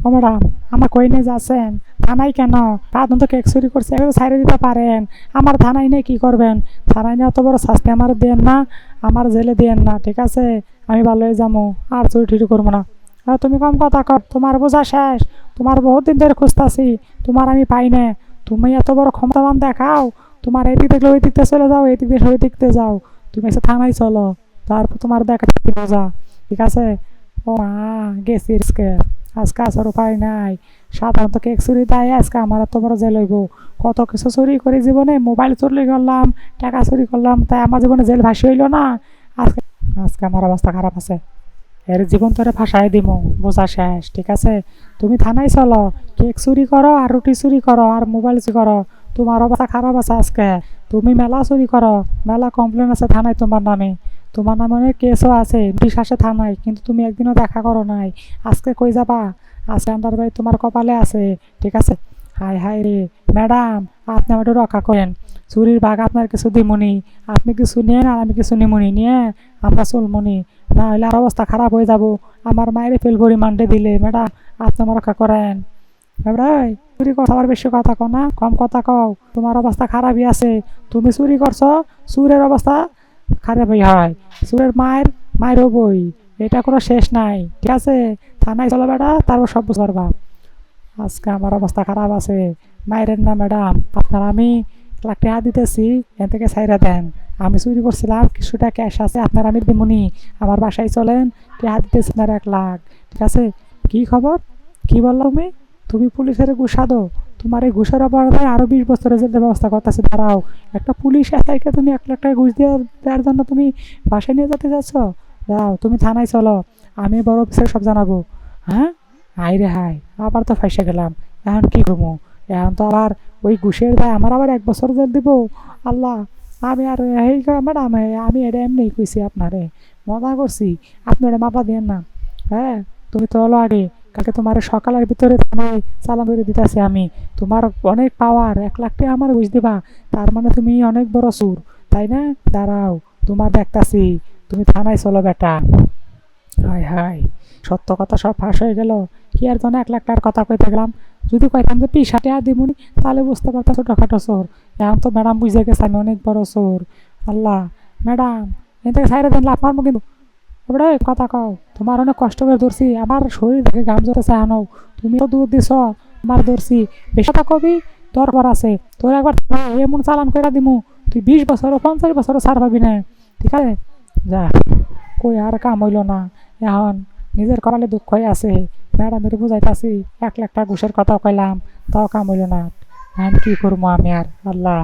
ও madam, আমার কই নিয়ে যাচ্ছেন? থানায় কেন? আপনি তো কেক চুরি করছে, একটু ছাইড়ে দিতে পারেন। আমার থানায় নিয়ে কি করবেন? থানায় নিয়ে অত বড় শাস্তি আমার দেন না, আমার জেলে দেন না, ঠিক আছে? আমি ভালোই যাবো, আর চুরি টুরি করবো না। তুমি কম কথা কর, তোমার বোঝা শেষ। তোমার বহুত দিন ধরে খুঁজতাছি, তোমার আমি পাই না। তুমি এত বড় ক্ষমতাবান দেখাও, তোমার এই দিক দেখলে ওই দিকতে চলে যাও, এই দিক দিয়ে ওই দিকতে যাও। তুমি এসে থানায় চলো, তারপর তোমার দেখা মজা, ঠিক আছে? ও মা, গেছি আজকে। আজকে আসার উপায় নাই। সাধারণত কেক চুরি দেয়, আজকে আমার এত বড় জেল হইব। কত কিছু চুরি করি জীবনে, মোবাইল চুরি করলাম, টাকা চুরি করলাম, তাই আমার জীবনে জেল ভাসি হইল না। আজকে আজকে আমার অবস্থা খারাপ আছে। এর জীবন তোরে ফাঁসাই দিব, বোঝা শেষ, ঠিক আছে? তুমি থানায় চলো, কেক চুরি করো আর রুটি চুরি করো আর মোবাইল চুরি করো, তোমার অবস্থা খারাপ আছে আজকে। তুমি মেলা চুরি করো, মেলা কমপ্লেন আছে থানায় তোমার নামে। তোমার নামে অনেক কেসও আছে, নোটিশ আসে থানায়, কিন্তু তুমি একদিনও দেখা করো নাই। আজকে কই যাবা? আজকে আন্ডার ভাই তোমার কপালে আছে, ঠিক আছে? হাই হাই রে ম্যাডাম, আপনি আমার একটু রক্ষা করেন। চুরির ভাগ আপনার কিছু দিমুনি, আপনি কিছু নেন আর আমি কিছু নিমুনি, নিয়ে আমরা চলমুনি। না হলে আর অবস্থা খারাপ হয়ে যাব, আমার মায়ের ফেলবো রিমান্ডে দিলে। ম্যাডাম, আপনি আমার রক্ষা করেন। ভাই, চুরি করছো আবার বেশি কথা কও না, কম কথা কও। তোমার অবস্থা খারাপই আছে, তুমি চুরি করছো, চুরের অবস্থা খারাপই হয়। চুরের মায়ের মায়ের বই, এটা কোনো শেষ নাই, ঠিক আছে? থানায় চলো বেটা, তারপর সব বুঝতে পারবা। আজকে আমার অবস্থা খারাপ আছে। মায়ের না ম্যাডাম, আপনার আমি 1 লাখ টাকা দিতেছি, এখান থেকে ছাইরা দেন। আমি চুরি করছিলাম, কিছুটা ক্যাশ আছে, আপনার আমি দিমুনি। আমার বাসায় চলেন, টাকা দিতেছি আপনার 1 লাখ, ঠিক আছে? কি খবর? কি বললো তুমি? তুমি পুলিশের ঘুষা দো? তোমার এই ঘুষের অপরাধে আরো 20 বছরের জেলের ব্যবস্থা করতেছে, দাঁড়াও। একটা পুলিশ এসআইকে তুমি 1 লাখ টাকা ঘুষ দেওয়ার জন্য তুমি বাসায় নিয়ে যেতে চাচ্ছ? দাও, তুমি থানায় চলো, আমি বড় অফিসার সব জানাবো। হ্যাঁ, হাই রে হাই, আবার তো ফাইসে গেলাম। এখন কি করবো? এখন তো আবার ওই ঘুষের দায় আমার আবার 1 বছর জেল দিব। আল্লাহ, আমি আর এই ম্যাডাম, আমি এটা এমনি কইছি আপনারে, মজা করছি। আপনি ওটা মাপা দেন না। হ্যাঁ, তুমি তো হলো আগে, কালকে তোমার সকালের ভিতরে থানায় চালান করে দিতেছি আমি। তোমার অনেক পাওয়ার, 1 লাখ টাকা আমার ঘুষ দিবা, তার মানে তুমি অনেক বড় সুর, তাই না? দাঁড়াও, তোমার দেখতাছি। তুমি থানায় চলো বেটা। হাই হাই, সত্য কথা সব ফাঁস হয়ে গেল। কি আর জন্য 1 লাখ টাকার কথা কইতে গেলাম। যদি কইতাম যে 20 টাকা দিবনি, তাহলে বুঝতে পারতাম ছোটখাটো চোর। এখন তো ম্যাডাম বুঝে গেছে আমি অনেক বড় চোর। আল্লাহ, ম্যাডাম, এ থেকে সাইডে দেন, লাভ মারবো কিন্তু। ওটা কথা কও, তোমার অনেক কষ্ট করে ধরছি, আমার শরীর থেকে ঘাম জড়তেছে আনো। তুমি তো দূর দিছ, আমার ধরছি। বেশি কথা কবি, দরবার আছে তোর একবার এমন চালান করে দিমু, তুই 20 বছর 50 বছরও ছাড় পাবি না, ঠিক আছে? যা, কই আর কাম হইল না। এখন নিজের কপালে দুঃখ হয়ে আছে। ম্যাডামের বুঝাইতাছি, 1 লাখ টাকা ঘুষের কথা কইলাম, তাও কাম হইল না। এখন কি করবো আমি আর? আল্লাহ।